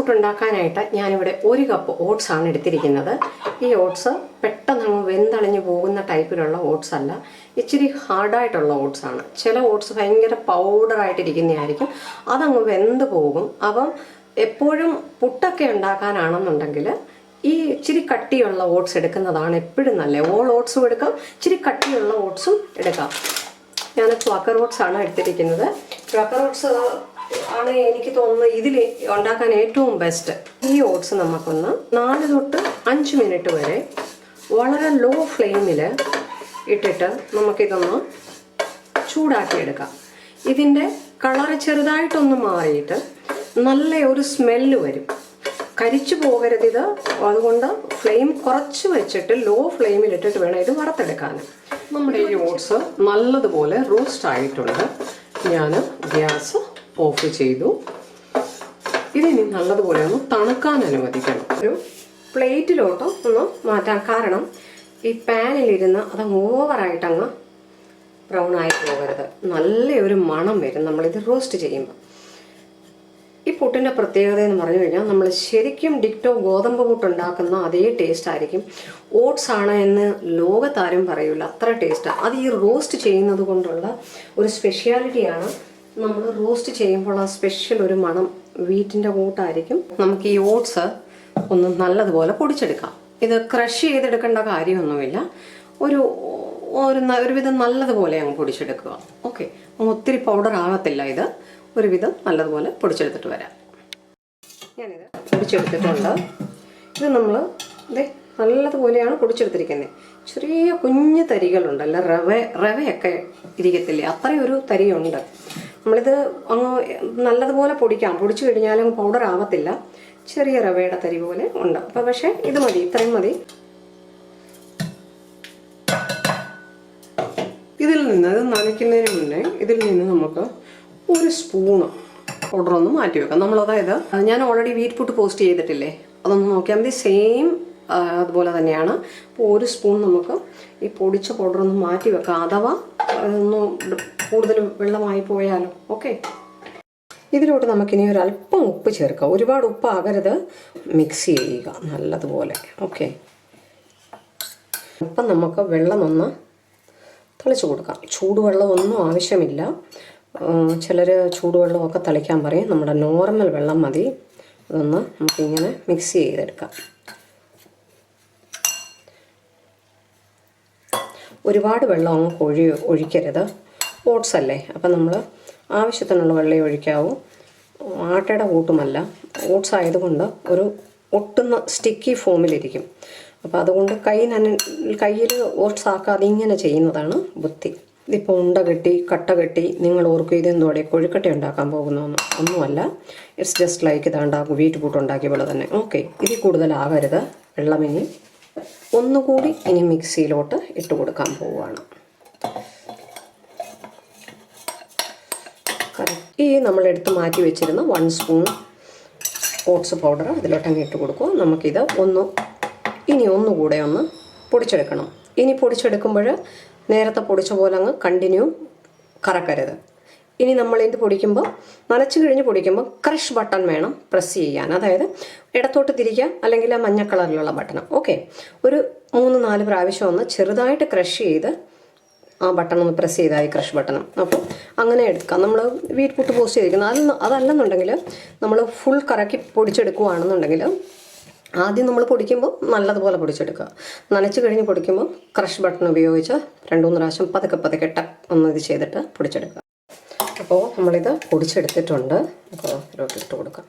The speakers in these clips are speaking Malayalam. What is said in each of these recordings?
പുട്ട് ഉണ്ടാക്കാനായിട്ട് ഞാനിവിടെ 1 കപ്പ് ഓട്സ് ആണ് എടുത്തിരിക്കുന്നത്. ഈ ഓട്സ് പെട്ടെന്ന് വെന്തളിഞ്ഞു പോകുന്ന ടൈപ്പിലുള്ള ഓട്സ് അല്ല, ഇച്ചിരി ഹാർഡായിട്ടുള്ള ഓട്സ് ആണ്. ചില ഓട്സ് ഭയങ്കര പൗഡറായിട്ടിരിക്കുന്നതായിരിക്കും, അതങ്ങ് വെന്ത് പോകും. അപ്പം എപ്പോഴും പുട്ടൊക്കെ ഉണ്ടാക്കാനാണെന്നുണ്ടെങ്കിൽ ഈ ഇച്ചിരി കട്ടിയുള്ള ഓട്സ് എടുക്കുന്നതാണ് എപ്പോഴും നല്ലത്. ഓൾ ഓട്സും എടുക്കാം, ഇച്ചിരി കട്ടിയുള്ള ഓട്സും എടുക്കാം. ഞാൻ ക്വാക്കർ ഓട്സ് ആണ് എടുത്തിരിക്കുന്നത്. ക്വാക്കർ ഓട്സ് ആണ് എനിക്ക് തോന്നുന്നത് ഇതിൽ ഉണ്ടാക്കാൻ ഏറ്റവും ബെസ്റ്റ്. ഈ ഓട്സ് നമുക്കൊന്ന് 4 തൊട്ട് 5 മിനിറ്റ് വരെ വളരെ ലോ ഫ്ലെയിമിൽ ഇട്ടിട്ട് നമുക്കിതൊന്ന് ചൂടാക്കിയെടുക്കാം. ഇതിൻ്റെ കളറ് ചെറുതായിട്ടൊന്ന് മാറിയിട്ട് നല്ല ഒരു സ്മെല്ല് വരും. കരിച്ചു പോകരുത് ഇത്. അതുകൊണ്ട് ഫ്ലെയിം കുറച്ച് വെച്ചിട്ട് ലോ ഫ്ലെയിമിലിട്ടിട്ട് വേണം ഇത് വറുത്തെടുക്കാൻ. നമ്മുടെ ഈ ഓട്സ് നല്ലതുപോലെ റോസ്റ്റ് ആയിട്ടുണ്ട്. ഞാൻ ഗ്യാസ് ഓഫ് ചെയ്തു. ഇതിനി നല്ലതുപോലെ ഒന്ന് തണുക്കാൻ അനുവദിക്കണം. ഒരു പ്ലേറ്റിലോട്ട് ഒന്ന് മാറ്റാം. കാരണം ഈ പാനിലിരുന്ന് അത് ഓവറായിട്ടങ്ങ് ബ്രൗൺ ആയി പോകരുത്. നല്ലൊരു മണം വരും നമ്മളിത് റോസ്റ്റ് ചെയ്യുമ്പോൾ. ഈ പുട്ടിൻ്റെ പ്രത്യേകത എന്ന് പറഞ്ഞു കഴിഞ്ഞാൽ നമ്മൾ ശരിക്കും ഡിക്റ്റോ ഗോതമ്പ് പുട്ടുണ്ടാക്കുന്ന അതേ ടേസ്റ്റ് ആയിരിക്കും. ഓട്സ് ആണ് എന്ന് ലോകത്താരും പറയില്ല, അത്ര ടേസ്റ്റാണ്. അത് ഈ റോസ്റ്റ് ചെയ്യുന്നത് കൊണ്ടുള്ള ഒരു സ്പെഷ്യാലിറ്റിയാണ്. നമ്മൾ റോസ്റ്റ് ചെയ്യുമ്പോൾ ആ സ്പെഷ്യൽ ഒരു മണം വീറ്റിൻ്റെ കൂട്ടായിരിക്കും. നമുക്ക് ഈ ഓട്സ് ഒന്ന് നല്ലതുപോലെ പൊടിച്ചെടുക്കാം. ഇത് ക്രഷ് ചെയ്തെടുക്കേണ്ട കാര്യമൊന്നുമില്ല. ഒരുവിധം നല്ലതുപോലെ അങ്ങ് പൊടിച്ചെടുക്കുക. ഓക്കെ, ഒത്തിരി പൗഡർ ആകത്തില്ല. ഇത് ഒരുവിധം നല്ലതുപോലെ പൊടിച്ചെടുത്തിട്ട് വരാം. ഞാനിത് പൊടിച്ചെടുത്തിട്ടുണ്ട്. ഇത് നമ്മൾ നല്ലതുപോലെയാണ് പൊടിച്ചെടുത്തിരിക്കുന്നത്. ചെറിയ കുഞ്ഞു തരികളുണ്ടല്ലോ, റവയൊക്കെ ഇരിക്കത്തില്ലേ, അത്രയും ഒരു തരിയുണ്ട്. നമ്മളിത് അങ്ങ് നല്ലതുപോലെ പൊടിക്കാം. പൊടിച്ചു കഴിഞ്ഞാലും പൗഡർ ആവത്തില്ല, ചെറിയ റവയുടെ തരി പോലെ ഉണ്ട്. അപ്പം പക്ഷേ ഇത് മതി, ഇത്രയും മതി. ഇതിൽ നിന്ന് ഇത് നനയ്ക്കുന്നതിന് മുന്നേ ഇതിൽ നിന്ന് നമുക്ക് 1 സ്പൂണ് പൗഡർ ഒന്ന് മാറ്റി വെക്കാം. നമ്മളതായത് ഞാൻ ഓൾറെഡി വീറ്റ് പുട്ട് പോസ്റ്റ് ചെയ്തിട്ടില്ലേ, അതൊന്ന് നോക്കിയാൽ മതി. സെയിം അതുപോലെ തന്നെയാണ്. അപ്പോൾ 1 സ്പൂൺ നമുക്ക് ഈ പൊടിച്ച പൗഡർ ഒന്ന് മാറ്റി വെക്കാം, അഥവാ ഒന്ന് കൂടുതൽ വെള്ളമായി പോയാലോ. ഓക്കെ, ഇതിലോട്ട് നമുക്കിനി ഒരല്പം ഉപ്പ് ചേർക്കാം. ഒരുപാട് ഉപ്പാകരുത്. മിക്സ് ചെയ്യുക നല്ലതുപോലെ. ഓക്കെ, അപ്പം നമുക്ക് വെള്ളം ഒന്ന് തളിച്ചു കൊടുക്കാം. ചൂടുവെള്ളമൊന്നും ആവശ്യമില്ല. ചിലർ ചൂടുവെള്ളമൊക്കെ തളിക്കാൻ പറയും. നമ്മുടെ നോർമൽ വെള്ളം മതി. അതൊന്ന് നമുക്കിങ്ങനെ മിക്സ് ചെയ്തെടുക്കാം. ഒരുപാട് വെള്ളം അങ്ങ് ഒഴിക്കരുത്. ഓട്സ് അല്ലേ, അപ്പം നമ്മൾ ആവശ്യത്തിനുള്ള വെള്ളം ഒഴിക്കാവൂ. ആട്ടയുടെ കൂട്ടുമല്ല, ഓട്സ് ആയതുകൊണ്ട് ഒരു ഒട്ടുന്ന സ്റ്റിക്കി ഫോമിലിരിക്കും. അപ്പോൾ അതുകൊണ്ട് കയ്യിൽ ഓട്സ് ആക്കാതെ ഇങ്ങനെ ചെയ്യുന്നതാണ് ബുദ്ധി. ഇതിപ്പോൾ ഉണ്ട കെട്ടി കട്ട കെട്ടി നിങ്ങൾ ഓർക്കും ഇതെന്തോടെ കൊഴുക്കട്ട ഉണ്ടാക്കാൻ പോകുന്നതെന്ന്. ഒന്നുമല്ല, ഇറ്റ്സ് ജസ്റ്റ് ലൈക്ക് ഇതാണ്ടാക്കും വീറ്റ് പുട്ട് ഉണ്ടാക്കിയ പോലെ തന്നെ. ഓക്കെ, ഇതിൽ കൂടുതലാകരുത് വെള്ളം. ഒന്നുകൂടി ഇനി മിക്സിയിലോട്ട് ഇട്ട് കൊടുക്കാൻ പോവുകയാണ്. ഈ നമ്മളെടുത്ത് മാറ്റി വെച്ചിരുന്ന 1 സ്പൂൺ ഓട്സ് പൗഡർ അതിലോട്ടങ്ങ് ഇട്ട് കൊടുക്കുക. നമുക്കിത് ഒന്നുകൂടെ ഒന്ന് പൊടിച്ചെടുക്കണം. ഇനി പൊടിച്ചെടുക്കുമ്പോൾ നേരത്തെ പൊടിച്ച പോലെ അങ്ങ് കണ്ടിന്യൂ കറക്കരുത്. ഇനി നമ്മളിത് പൊടിക്കുമ്പോൾ നനച്ചു കഴിഞ്ഞ് പൊടിക്കുമ്പോൾ ക്രഷ് ബട്ടൺ വേണം പ്രസ് ചെയ്യാൻ. അതായത് ഇടത്തോട്ട് തിരിക്കുക, അല്ലെങ്കിൽ ആ മഞ്ഞ കളറിലുള്ള ബട്ടൺ. ഓക്കെ, ഒരു 3-4 പ്രാവശ്യം ഒന്ന് ചെറുതായിട്ട് ക്രഷ് ചെയ്ത് ആ ബട്ടൺ ഒന്ന് പ്രസ് ചെയ്തായി ക്രഷ് ബട്ടൺ. അപ്പോൾ അങ്ങനെ എടുക്കാം. നമ്മൾ വീറ്റ് പുട്ട് പോസ്റ്റ് ചെയ്തിരിക്കുന്നത് അതല്ലെന്നുണ്ടെങ്കിൽ നമ്മൾ ഫുൾ കറക്കി പൊടിച്ചെടുക്കുകയാണെന്നുണ്ടെങ്കിൽ ആദ്യം നമ്മൾ പൊടിക്കുമ്പോൾ നല്ലതുപോലെ പൊടിച്ചെടുക്കുക. നനച്ച് കഴിഞ്ഞ് പൊടിക്കുമ്പോൾ ക്രഷ് ബട്ടൺ ഉപയോഗിച്ച് 2-3 പ്രാവശ്യം പതുക്കെ ഒന്ന് ഇത് ചെയ്തിട്ട് പൊടിച്ചെടുക്കുക. അപ്പോൾ നമ്മളിത് പൊടിച്ചെടുത്തിട്ടുണ്ട്. അപ്പോൾ ഇതിലോട്ട് ഇട്ട് കൊടുക്കാം.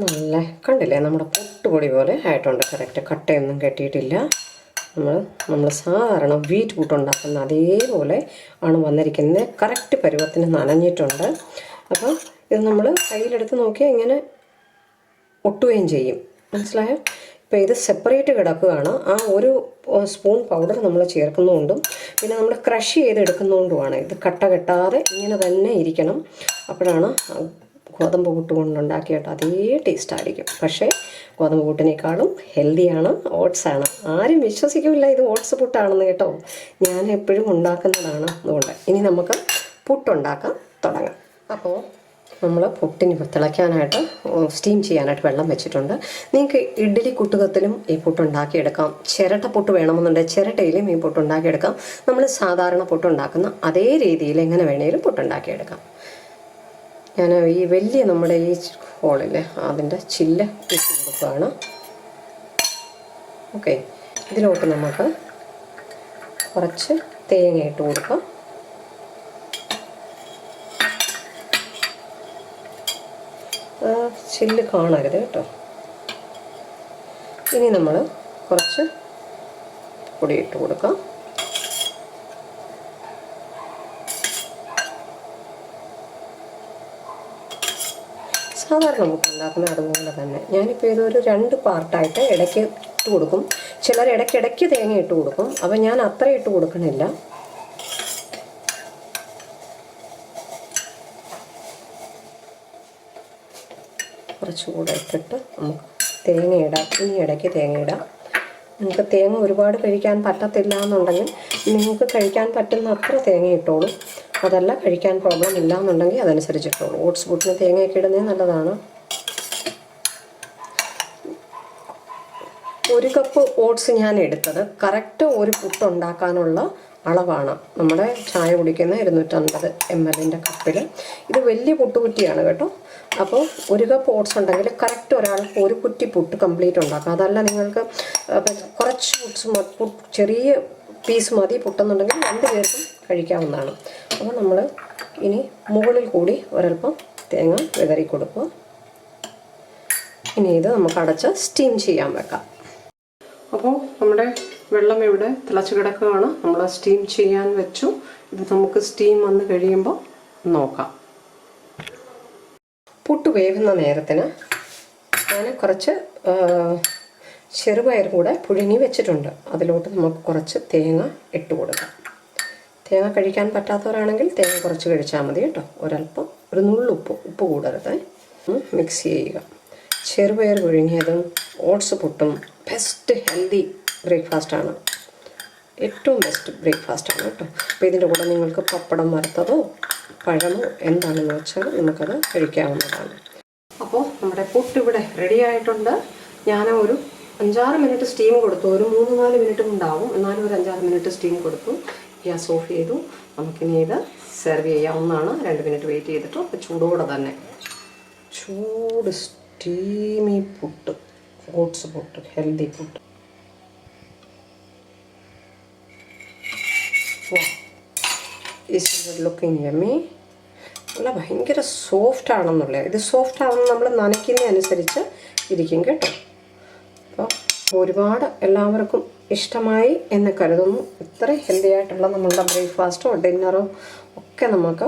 നല്ല കണ്ടില്ലേ, നമ്മുടെ പുട്ടുപൊടി പോലെ ആയിട്ടുണ്ട്. കറക്റ്റ്, കട്ടയൊന്നും കെട്ടിയിട്ടില്ല. നമ്മൾ സാധാരണ വീറ്റ് പുട്ടുണ്ടാക്കുന്ന അതേപോലെ ആണ് വന്നിരിക്കുന്നത്. കറക്റ്റ് പരുവത്തിന് നനഞ്ഞിട്ടുണ്ട്. അപ്പോൾ ഇത് നമ്മൾ കയ്യിലെടുത്ത് നോക്കിയാൽ ഇങ്ങനെ ഒട്ടുകയും ചെയ്യും. മനസ്സിലായോ? ഇപ്പോൾ ഇത് സെപ്പറേറ്റ് കിടക്കുകയാണ്. ആ 1 സ്പൂൺ പൗഡർ നമ്മൾ ചേർക്കുന്നതുകൊണ്ടും പിന്നെ നമ്മൾ ക്രഷ് ചെയ്തെടുക്കുന്നതുകൊണ്ടുമാണ്. ഇത് കട്ട കെട്ടാതെ ഇങ്ങനെ തന്നെ ഇരിക്കണം. അപ്പോഴാണ് ഗോതമ്പ് പുട്ട് കൊണ്ടുണ്ടാക്കിയിട്ട് അതേ ടേസ്റ്റ് ആയിരിക്കും. പക്ഷേ ഗോതമ്പ് പുട്ടിനേക്കാളും ഹെൽത്തിയാണ്, ഓട്സാണ്. ആരും വിശ്വസിക്കില്ല ഇത് ഓട്സ് പുട്ടാണെന്ന് കേട്ടോ. ഞാൻ എപ്പോഴും ഉണ്ടാക്കുന്നതാണ്. അതുകൊണ്ട് ഇനി നമുക്ക് പുട്ടുണ്ടാക്കാൻ തുടങ്ങാം. അപ്പോൾ നമ്മൾ പുട്ടിന് തിളയ്ക്കാനായിട്ട് സ്റ്റീം ചെയ്യാനായിട്ട് വെള്ളം വെച്ചിട്ടുണ്ട്. നിങ്ങൾക്ക് ഇഡ്ഡലി കുട്ടുകത്തിലും ഈ പുട്ടുണ്ടാക്കിയെടുക്കാം. ചിരട്ട പുട്ട് വേണമെന്നുണ്ടെങ്കിൽ ചിരട്ടയിലും ഈ പുട്ടുണ്ടാക്കിയെടുക്കാം. നമ്മൾ സാധാരണ പുട്ടുണ്ടാക്കുന്ന അതേ രീതിയിൽ എങ്ങനെ വേണേലും പുട്ടുണ്ടാക്കിയെടുക്കാം. ഞാൻ ഈ വലിയ നമ്മുടെ ഈ ഹോളില്ലേ അതിൻ്റെ ചില്ല് ഇട്ട് കൊടുക്കുകയാണ്. ഓക്കെ, ഇതിലോട്ട് നമുക്ക് കുറച്ച് തേങ്ങ ഇട്ട് കൊടുക്കാം. ചില്ല് കാണരുത് കേട്ടോ. ഇനി നമ്മൾ കുറച്ച് പൊടി ഇട്ട് കൊടുക്കാം. സാധാരണ പുട്ട് ഉണ്ടാക്കുന്നത് അതുപോലെ തന്നെ. ഞാനിപ്പോൾ ഇതൊരു 2 പാർട്ടായിട്ട് ഇടയ്ക്ക് ഇട്ട് കൊടുക്കും. ചിലർ ഇടയ്ക്കിടയ്ക്ക് തേങ്ങ ഇട്ട് കൊടുക്കും. അപ്പോൾ ഞാൻ അത്ര ഇട്ട് കൊടുക്കണില്ല. കുറച്ചുകൂടെ ഇട്ടിട്ട് നമുക്ക് തേങ്ങ ഇടാം. ഇനി ഇടയ്ക്ക് തേങ്ങ ഇടാം. നിങ്ങൾക്ക് തേങ്ങ ഒരുപാട് കഴിക്കാൻ പറ്റത്തില്ല എന്നുണ്ടെങ്കിൽ നിങ്ങൾക്ക് കഴിക്കാൻ പറ്റുന്ന അത്ര തേങ്ങ ഇട്ടോളൂ. അതല്ല കഴിക്കാൻ പ്രോബ്ലം ഇല്ല എന്നുണ്ടെങ്കിൽ അതനുസരിച്ചിട്ടോളൂ. ഓട്സ് പുട്ടിന് തേങ്ങയൊക്കെ ഇടുന്നത് നല്ലതാണ്. 1 കപ്പ് ഓട്സ് ഞാൻ എടുത്തത് കറക്റ്റ് ഒരു പുട്ടുണ്ടാക്കാനുള്ള അളവാണ്. നമ്മുടെ ചായ കുടിക്കുന്ന 250 ml കപ്പിൽ. ഇത് വലിയ പുട്ടുകുറ്റിയാണ് കേട്ടോ. അപ്പോൾ 1 കപ്പ് ഓട്സ് ഉണ്ടെങ്കിൽ കറക്റ്റ് ഒരാൾക്ക് 1 കുറ്റി പുട്ട് കംപ്ലീറ്റ് ഉണ്ടാക്കാം. അതല്ല നിങ്ങൾക്ക് കുറച്ച് ചെറിയ പീസ് മതി പുട്ടെന്നുണ്ടെങ്കിൽ 2 പേർക്കും കഴിക്കാവുന്നതാണ്. അപ്പോൾ നമ്മൾ ഇനി മുകളിൽ കൂടി ഒരൽപ്പം തേങ്ങ വിതറി കൊടുക്കുക. ഇനി ഇത് നമുക്ക് അടച്ച് സ്റ്റീം ചെയ്യാൻ വെക്കാം. അപ്പോൾ നമ്മുടെ വെള്ളം ഇവിടെ തിളച്ച് കിടക്കുകയാണ്. നമ്മൾ സ്റ്റീം ചെയ്യാൻ വെച്ചു. ഇത് നമുക്ക് സ്റ്റീം വന്ന് കഴിയുമ്പോൾ നോക്കാം. പുട്ട് വേവുന്ന നേരത്തിന് ഞാൻ കുറച്ച് ചെറുപയർ കൂടെ പുഴുങ്ങി വെച്ചിട്ടുണ്ട്. അതിലോട്ട് നമുക്ക് കുറച്ച് തേങ്ങ ഇട്ട് കൊടുക്കാം. തേങ്ങ കഴിക്കാൻ പറ്റാത്തവരാണെങ്കിൽ തേങ്ങ കുറച്ച് കഴിച്ചാൽ മതി കേട്ടോ. ഒരല്പം ഒരു നുള്ളുപ്പ്, ഉപ്പ് കൂടരുത്. മിക്സ് ചെയ്യുക. ചെറുപയർ പുഴുങ്ങിയതും ഓട്സ് പുട്ടും ബെസ്റ്റ് ഹെൽത്തി ബ്രേക്ക്ഫാസ്റ്റാണ്. ഏറ്റവും ബെസ്റ്റ് ബ്രേക്ക്ഫാസ്റ്റാണ് കേട്ടോ. അപ്പോൾ ഇതിൻ്റെ കൂടെ നിങ്ങൾക്ക് പപ്പടം വറുത്തതോ പഴമോ എന്താണെന്ന് വെച്ചാൽ നമുക്കത് കഴിക്കാവുന്നതാണ്. അപ്പോൾ നമ്മുടെ പുട്ട് ഇവിടെ റെഡി ആയിട്ടുണ്ട്. ഞാൻ ഒരു 5-6 മിനിറ്റ് സ്റ്റീം കൊടുത്തു. ഒരു 3-4 മിനിറ്റ് ഉണ്ടാവും. എന്നാലും ഒരു 5-6 മിനിറ്റ് സ്റ്റീം കൊടുത്തു. ഗ്യാസ് ഓഫ് ചെയ്തു. നമുക്കിനി ഇത് സെർവ് ചെയ്യാവുന്നതാണ്. 2 മിനിറ്റ് വെയിറ്റ് ചെയ്തിട്ട് അപ്പോൾ ചൂടോടെ തന്നെ ചൂട് steamy puttu, oats puttu, healthy puttu. Is looking yummy. അല്ല ഭയങ്കര സോഫ്റ്റ് ആണെന്നുള്ളത്. ഇത് സോഫ്റ്റ് ആണെന്ന് നമ്മൾ നനയ്ക്കുന്നതനുസരിച്ച് ഇരിക്കും കേട്ടോ. അപ്പോൾ ഒരുപാട് എല്ലാവർക്കും ഇഷ്ടമായി എന്ന് കരുതുന്നു. ഇത്ര ഹെൽത്തി ആയിട്ടുള്ള നമ്മളുടെ ബ്രേക്ക്ഫാസ്റ്റോ ഡിന്നറോ ഒക്കെ നമുക്ക്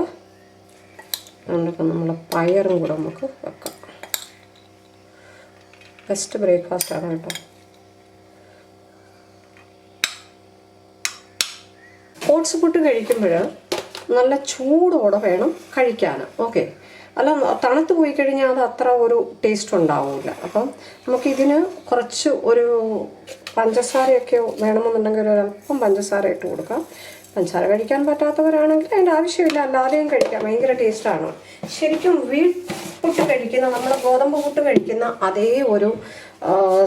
നമ്മളെ പയറും കൂടെ നമുക്ക് വെക്കാം. ബെസ്റ്റ് ബ്രേക്ക്ഫാസ്റ്റാണ് കേട്ടോ. ഓട്സ് പുട്ട് കഴിക്കുമ്പോൾ നല്ല ചൂടോടെ വേണം കഴിക്കാൻ. ഓക്കെ, അല്ല തണുത്ത് പോയി കഴിഞ്ഞാൽ അത് അത്ര ഒരു ടേസ്റ്റ് ഉണ്ടാവില്ല. അപ്പം നമുക്കിതിന് കുറച്ച് ഒരു പഞ്ചസാരയൊക്കെ വേണമെന്നുണ്ടെങ്കിൽ ഒരല്പം പഞ്ചസാര ഇട്ട് കൊടുക്കാം. പഞ്ചസാര കഴിക്കാൻ പറ്റാത്തവരാണെങ്കിൽ അതിൻ്റെ ആവശ്യമില്ല, അല്ലാതെയും കഴിക്കാം. ഭയങ്കര ടേസ്റ്റാണ്. ശരിക്കും പുട്ട് കഴിക്കുന്ന നമ്മുടെ ഗോതമ്പ് പുട്ട് കഴിക്കുന്ന അതേ ഒരു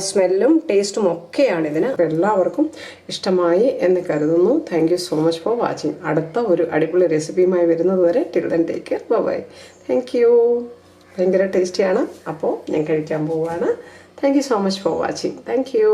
സ്മെല്ലും ടേസ്റ്റും ഒക്കെയാണ് ഇതിന്. എല്ലാവർക്കും ഇഷ്ടമായി എന്ന് കരുതുന്നു. Thank you so much for watching. അടുത്ത ഒരു അടിപൊളി റെസിപ്പിയുമായി വരുന്നത് വരെ till then take care. Bye. Thank you. ഭയങ്കര ടേസ്റ്റിയാണ്. അപ്പോൾ ഞാൻ കഴിക്കാൻ പോവുകയാണ്. Thank you so much for watching. Thank U.